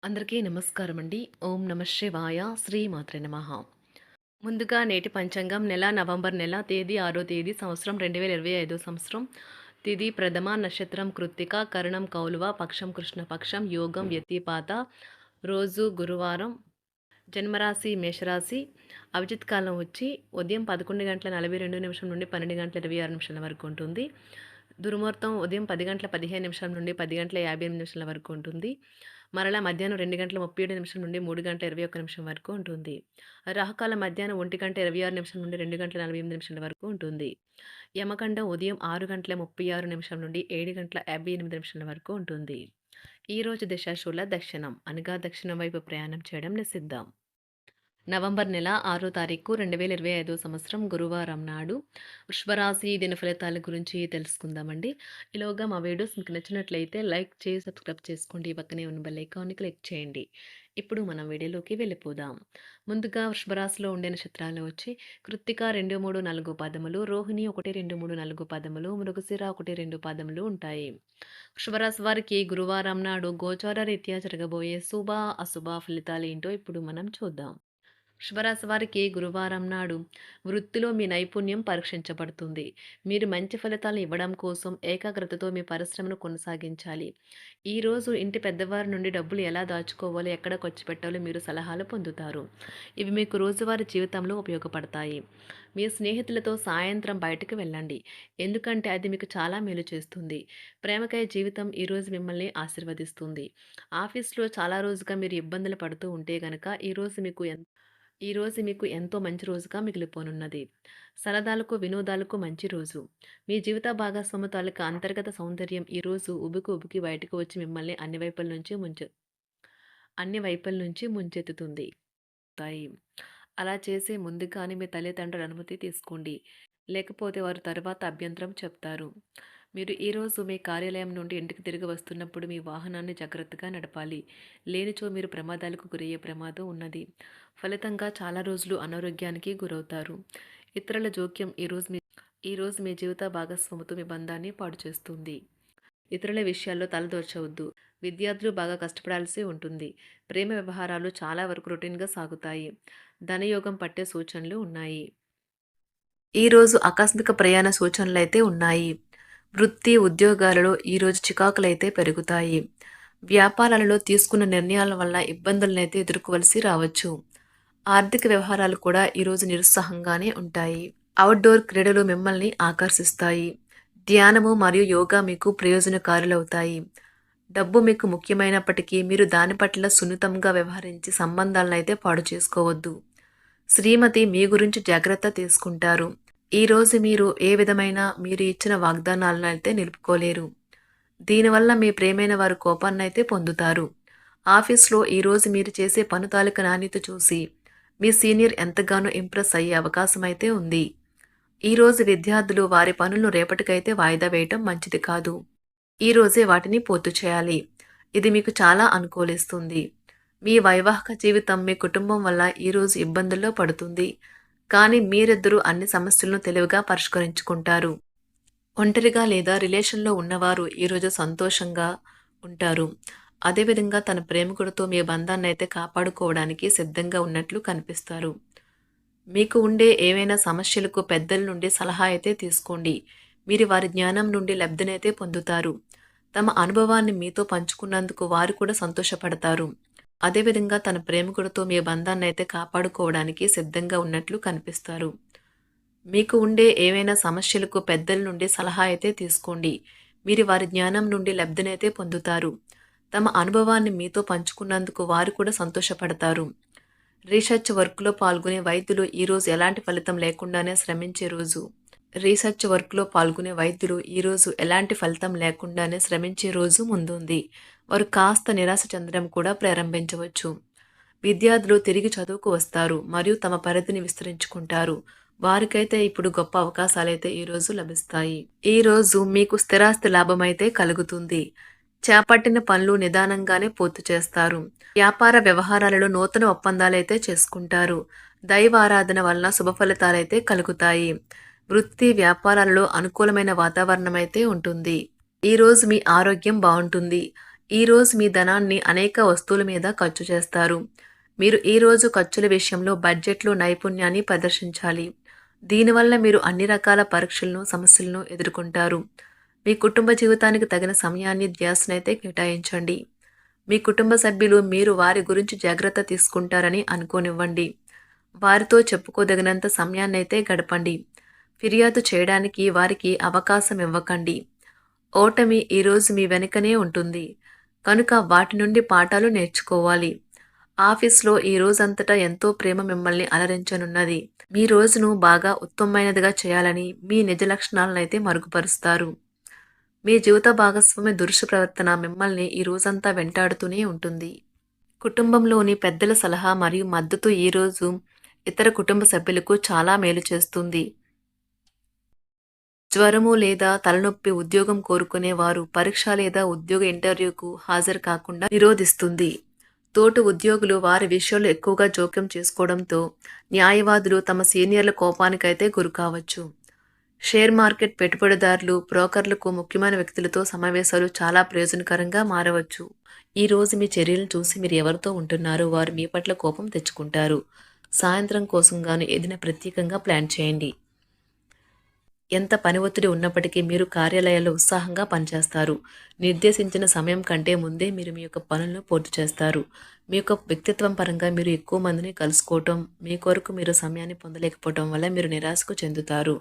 అందరికీ నమస్కారం అండి. ఓం నమ శివాయ. శ్రీమాత్రే నమః. ముందుగా నేటి పంచాంగం నెల నవంబర్ నెల తేదీ 6వ తేదీ సంవత్సరం 2025 సంవత్సరం. తిథి ప్రథమ నక్షత్రం కృత్తిక కరణం కౌలువ పక్షం కృష్ణపక్షం యోగం వ్యతిపాత రోజు గురువారం జన్మరాశి మేషరాశి అభిజిత్ కాలం వచ్చి ఉదయం 11:42 నుండి 12:26 వరకు ఉంటుంది. దుర్ముహూర్తం ఉదయం 10:15 నుండి 10:58 వరకు ఉంటుంది. మరలా మధ్యాహ్నం 2:37 నుండి 3:21 వరకు ఉంటుంది. రాహుకాలం మధ్యాహ్నం 1:26 నుండి 2:48 వరకు ఉంటుంది. యమగండం ఉదయం 6:36 నుండి 7:58 వరకు ఉంటుంది. ఈరోజు దశాశూల దక్షిణం అనగా దక్షిణం వైపు ప్రయాణం చేయడం నిషిద్ధం. నవంబర్ నెల 6వ తారీఖు 2025 సంవత్సరం గురువారం నాడు వృషభరాశి దిన ఫలితాల గురించి తెలుసుకుందామండి. ఈలోగా మా వీడియోస్ మీకు నచ్చినట్లయితే లైక్ చేసి సబ్స్క్రైబ్ చేసుకోండి. పక్కనే ఉన్న బెల్ ఐకాన్ని క్లిక్ చేయండి. ఇప్పుడు మనం వీడియోలోకి వెళ్ళిపోదాం. ముందుగా వృషభరాశిలో ఉండే నక్షత్రాలు వచ్చి కృత్తిక 2, 3, 4 పాదములు, రోహిణి 1, 2, 3, 4 పాదములు, మృగశిర 1, 2 పాదములు ఉంటాయి. వృషభరాశి వారికి గురువారం నాడు గోచార రీత్యా జరగబోయే శుభ అశుభ ఫలితాలు ఏంటో ఇప్పుడు మనం చూద్దాం. వృషభరాశి వారికి గురువారం నాడు వృత్తిలో మీ నైపుణ్యం పరీక్షించబడుతుంది. మీరు మంచి ఫలితాలను ఇవ్వడం కోసం ఏకాగ్రతతో మీ పరిశ్రమను కొనసాగించాలి. ఈరోజు ఇంటి పెద్దవారి నుండి డబ్బులు ఎలా దాచుకోవాలో, ఎక్కడ ఖర్చు పెట్టాలో మీరు సలహాలు పొందుతారు. ఇవి మీకు రోజువారీ జీవితంలో ఉపయోగపడతాయి. మీ స్నేహితులతో సాయంత్రం బయటకు వెళ్ళండి, ఎందుకంటే అది మీకు చాలా మేలు చేస్తుంది. ప్రేమకై జీవితం ఈరోజు మిమ్మల్ని ఆశీర్వదిస్తుంది. ఆఫీస్లో చాలా రోజుగా మీరు ఇబ్బందులు పడుతూ ఉంటే గనక ఈరోజు మీకు ఎంతో మంచి రోజుగా మిగిలిపోనున్నది. సరదాలకు వినోదాలకు మంచి రోజు. మీ జీవిత భాగస్వామి తాలూకా అంతర్గత సౌందర్యం ఈరోజు ఉబికి బయటకు వచ్చి మిమ్మల్ని అన్ని వైపుల నుంచి ముంచెత్తుతుంది. అలా చేసే ముందుగానే మీ తల్లిదండ్రుల అనుమతి తీసుకోండి, లేకపోతే వారు తర్వాత అభ్యంతరం చెప్తారు. మీరు ఈరోజు మీ కార్యాలయం నుండి ఇంటికి తిరిగి వస్తున్నప్పుడు మీ వాహనాన్ని జాగ్రత్తగా నడపాలి, లేనిచో మీరు ప్రమాదాలకు గురయ్యే ప్రమాదం ఉన్నది. ఫలితంగా చాలా రోజులు అనారోగ్యానికి గురవుతారు. ఇతరుల జోక్యం ఈరోజు మీ జీవిత భాగస్వామితో మీ బంధాన్ని పాడు చేస్తుంది. ఇతరుల విషయాల్లో తలదూర్చవద్దు. విద్యార్థులు బాగా కష్టపడాల్సి ఉంటుంది. ప్రేమ వ్యవహారాలు చాలా వరకు రొటీన్గా సాగుతాయి. ధనయోగం పట్టే సూచనలు ఉన్నాయి. ఈరోజు ఆకస్మిక ప్రయాణ సూచనలైతే ఉన్నాయి. వృత్తి ఉద్యోగాలలో ఈరోజు చికాకులైతే పెరుగుతాయి. వ్యాపారాలలో తీసుకున్న నిర్ణయాల వల్ల ఇబ్బందులనైతే ఎదుర్కోవలసి రావచ్చు. ఆర్థిక వ్యవహారాలు కూడా ఈరోజు నిరుత్సాహంగానే ఉంటాయి. అవుట్డోర్ క్రీడలు మిమ్మల్ని ఆకర్షిస్తాయి. ధ్యానము మరియు యోగా మీకు ప్రయోజనకారులవుతాయి. డబ్బు మీకు ముఖ్యమైనప్పటికీ మీరు దాని పట్ల సున్నితంగా వ్యవహరించి సంబంధాలను అయితే పాడు చేసుకోవద్దు. శ్రీమతి మీ గురించి జాగ్రత్త తీసుకుంటారు. ఈరోజు మీరు ఏ విధమైన మీరు ఇచ్చిన వాగ్దానాలను అయితే నిలుపుకోలేరు. దీనివల్ల మీ ప్రేమైన వారు కోపాన్నైతే పొందుతారు. ఆఫీస్లో ఈరోజు మీరు చేసే పను తాలూకా నాణ్యత చూసి మీ సీనియర్ ఎంతగానో ఇంప్రెస్ అయ్యే అవకాశం అయితే ఉంది. ఈరోజు విద్యార్థులు వారి పనులను రేపటికైతే వాయిదా వేయటం మంచిది కాదు. ఈరోజే వాటిని పూర్తి చేయాలి. ఇది మీకు చాలా అనుకూలిస్తుంది. మీ వైవాహిక జీవితం మీ కుటుంబం వల్ల ఈరోజు ఇబ్బందుల్లో పడుతుంది, కానీ మీరిద్దరూ అన్ని సమస్యలను తెలివిగా పరిష్కరించుకుంటారు. ఒంటరిగా లేదా రిలేషన్లో ఉన్నవారు ఈరోజు సంతోషంగా ఉంటారు. అదేవిధంగా తన ప్రేమికుడితో మీ బంధాన్ని అయితే కాపాడుకోవడానికి సిద్ధంగా ఉన్నట్లు కనిపిస్తారు. మీకు ఉండే ఏవైనా సమస్యలకు పెద్దల నుండి సలహా అయితే తీసుకోండి. మీరు వారి జ్ఞానం నుండి లబ్ధినైతే పొందుతారు. తమ అనుభవాన్ని మీతో పంచుకున్నందుకు వారు కూడా సంతోషపడతారు. అదేవిధంగా తన ప్రేమికుడితో మీ బంధాన్ని అయితే కాపాడుకోవడానికి సిద్ధంగా ఉన్నట్లు కనిపిస్తారు. మీకు ఉండే ఏవైనా సమస్యలకు పెద్దల నుండి సలహా అయితే తీసుకోండి. మీరు వారి జ్ఞానం నుండి లబ్ధినైతే పొందుతారు. తమ అనుభవాన్ని మీతో పంచుకున్నందుకు వారు కూడా సంతోషపడతారు. రీసెర్చ్ వర్క్లో పాల్గొనే వైద్యులు ఈరోజు ఎలాంటి ఫలితం లేకుండానే శ్రమించే రోజు. ఎలాంటి ఫలితం లేకుండానే శ్రమించే రోజు ముందుంది. వారు కాస్త నిరాశ చెందడం కూడా ప్రారంభించవచ్చు. విద్యార్థులు తిరిగి చదువుకు వస్తారు మరియు తమ పరిధిని విస్తరించుకుంటారు. వారికైతే ఇప్పుడు గొప్ప అవకాశాలైతే ఈరోజు లభిస్తాయి. ఈరోజు మీకు స్థిరాస్తి లాభమైతే కలుగుతుంది. చేపట్టిన పనులు నిదానంగానే పూర్తి చేస్తారు. వ్యాపార వ్యవహారాలలో నూతన ఒప్పందాలైతే చేసుకుంటారు. దైవ ఆరాధన వలన శుభ ఫలితాలైతే కలుగుతాయి. వృత్తి వ్యాపారాలలో అనుకూలమైన వాతావరణం అయితే ఉంటుంది. ఈరోజు మీ ఆరోగ్యం బాగుంటుంది. ఈరోజు మీ ధనాన్ని అనేక వస్తువుల మీద ఖర్చు చేస్తారు. మీరు ఈరోజు ఖర్చుల విషయంలో బడ్జెట్లో నైపుణ్యాన్ని ప్రదర్శించాలి. దీనివల్ల మీరు అన్ని రకాల పరీక్షలను, సమస్యలను ఎదుర్కొంటారు. మీ కుటుంబ జీవితానికి తగిన సమయాన్ని, ధ్యాసనైతే కేటాయించండి. మీ కుటుంబ సభ్యులు మీరు వారి గురించి జాగ్రత్త తీసుకుంటారని అనుకోనివ్వండి. వారితో చెప్పుకోదగినంత సమయాన్నైతే గడపండి. ఫిర్యాదు చేయడానికి వారికి అవకాశం ఇవ్వకండి. ఓటమి ఈరోజు మీ వెనుకనే ఉంటుంది. కనుక వాటి నుండి పాఠాలు నేర్చుకోవాలి. ఆఫీస్‌లో ఈ రోజంతటా ఎంతో ప్రేమ మిమ్మల్ని అలరించనున్నది. మీ రోజును బాగా ఉత్తమమైనదిగా చేయాలని మీ నిజ లక్షణాలనైతే మరుగుపరుస్తారు. మీ జీవిత భాగస్వామి దురుసు ప్రవర్తన మిమ్మల్ని ఈ రోజంతా వెంటాడుతూనే ఉంటుంది. కుటుంబంలోని పెద్దల సలహా మరియు మద్దతు ఈరోజు ఇతర కుటుంబ సభ్యులకు చాలా మేలు చేస్తుంది. జ్వరము లేదా తలనొప్పి ఉద్యోగం కోరుకునేవారు పరీక్ష లేదా ఉద్యోగ ఇంటర్వ్యూకు హాజరు కాకుండా నిరోధిస్తుంది. తోటి ఉద్యోగులు వారి విషయాల్లో ఎక్కువగా జోక్యం చేసుకోవడంతో న్యాయవాదులు తమ సీనియర్ల కోపానికైతే గురికావచ్చు. షేర్ మార్కెట్ పెట్టుబడిదారులు, బ్రోకర్లకు ముఖ్యమైన వ్యక్తులతో సమావేశాలు చాలా ప్రయోజనకరంగా మారవచ్చు. ఈ రోజు మీ చర్యలను చూసి మీరు ఎవరితో ఉంటున్నారో వారు మీ పట్ల కోపం తెచ్చుకుంటారు. సాయంత్రం కోసం గాను ఏదైనా ప్రత్యేకంగా ప్లాన్ చేయండి. ఎంత పని ఒత్తిడి ఉన్నప్పటికీ మీరు కార్యాలయాల్లో ఉత్సాహంగా పనిచేస్తారు. నిర్దేశించిన సమయం కంటే ముందే మీరు మీ యొక్క పనులను పూర్తి చేస్తారు. మీ యొక్క వ్యక్తిత్వం పరంగా మీరు ఎక్కువ మందిని కలుసుకోవటం, మీ కొరకు మీరు సమయాన్ని పొందలేకపోవటం వల్ల మీరు నిరాశకు చెందుతారు.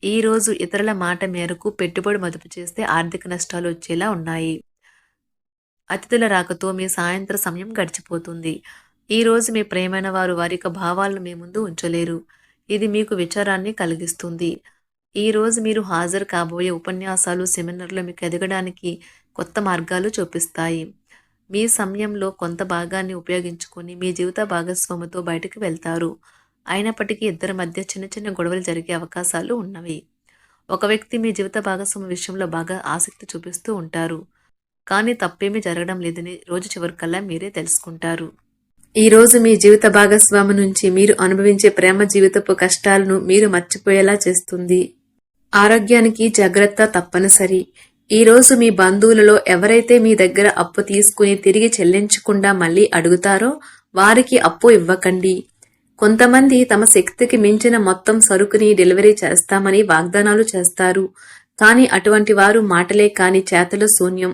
ఈరోజు ఇతరుల మాట మేరకు పెట్టుబడి మదుపు చేస్తే ఆర్థిక నష్టాలు వచ్చేలా ఉన్నాయి. అతిథుల రాకతో మీ సాయంత్ర సమయం గడిచిపోతుంది. ఈరోజు మీ ప్రియమైన వారు వారి యొక్క భావాలను మీ ముందు ఉంచలేరు. ఇది మీకు విచారాన్ని కలిగిస్తుంది. ఈరోజు మీరు హాజరు కాబోయే ఉపన్యాసాలు, సెమినార్లు మీకు ఎదగడానికి కొత్త మార్గాలు చూపిస్తాయి. మీ సమయంలో కొంత భాగాన్ని ఉపయోగించుకొని మీ జీవిత భాగస్వామితో బయటకు వెళ్తారు. అయినప్పటికీ ఇద్దరి మధ్య చిన్న చిన్న గొడవలు జరిగే అవకాశాలు ఉన్నవి. ఒక వ్యక్తి మీ జీవిత భాగస్వామి విషయంలో బాగా ఆసక్తి చూపిస్తూ ఉంటారు. కానీ తప్పేమీ జరగడం లేదని రోజు చివరికల్లా మీరే తెలుసుకుంటారు. ఈరోజు మీ జీవిత భాగస్వామి నుంచి మీరు అనుభవించే ప్రేమ జీవితపు కష్టాలను మీరు మర్చిపోయేలా చేస్తుంది. ఆరోగ్యానికి జాగ్రత్త తప్పనిసరి. ఈరోజు మీ బంధువులలో ఎవరైతే మీ దగ్గర అప్పు తీసుకుని తిరిగి చెల్లించకుండా మళ్ళీ అడుగుతారో వారికి అప్పు ఇవ్వకండి. కొంతమంది తమ శక్తికి మించిన మొత్తం సరుకుని డెలివరీ చేస్తామని వాగ్దానాలు చేస్తారు. కానీ అటువంటి వారు మాటలే కాని చేతలు శూన్యం.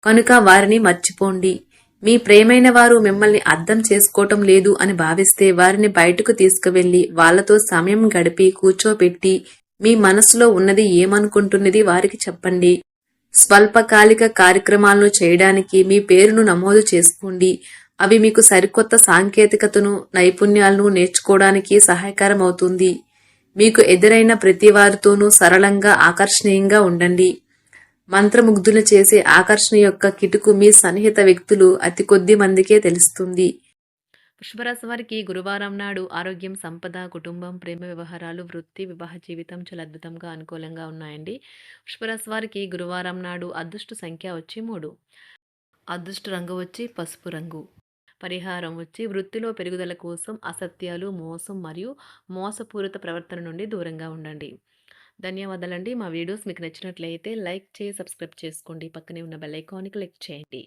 కనుక వారిని మర్చిపోండి. మీ ప్రేమైన వారు మిమ్మల్ని అర్థం చేసుకోవటం లేదు అని భావిస్తే వారిని బయటకు తీసుకువెళ్లి వాళ్లతో సమయం గడిపి కూర్చోబెట్టి మీ మనసులో ఉన్నది ఏమనుకుంటున్నది వారికి చెప్పండి. స్వల్పకాలిక కార్యక్రమాలను చేయడానికి మీ పేరును నమోదు చేసుకోండి. అవి మీకు సరికొత్త సాంకేతికతను, నైపుణ్యాలను నేర్చుకోవడానికి సహాయకరం అవుతుంది. మీకు ఎదురైన ప్రతి వారితోనూ సరళంగా, ఆకర్షణీయంగా ఉండండి. మంత్రముగ్ధులు చేసే ఆకర్షణ యొక్క కిటుకు మీ సన్నిహిత వ్యక్తులు అతి కొద్ది మందికే తెలుస్తుంది. వృషభరాశి వారికి గురువారం నాడు ఆరోగ్యం, సంపద, కుటుంబం, ప్రేమ వ్యవహారాలు, వృత్తి, వివాహ జీవితం చాలా అద్భుతంగా అనుకూలంగా ఉన్నాయండి. వృషభరాశి వారికి గురువారం నాడు అదృష్ట సంఖ్య వచ్చి 3, అదృష్ట రంగు వచ్చి పసుపు రంగు. పరిహారం వచ్చి వృత్తిలో పెరుగుదల కోసం అసత్యాలు, మోసం మరియు మోసపూరిత ప్రవర్తన నుండి దూరంగా ఉండండి. ధన్యవాదాలండి. మా వీడియోస్ మీకు నచ్చినట్లయితే లైక్ చేసి సబ్స్క్రైబ్ చేసుకోండి. పక్కనే ఉన్న బెల్ ఐకాన్ని క్లిక్ చేయండి.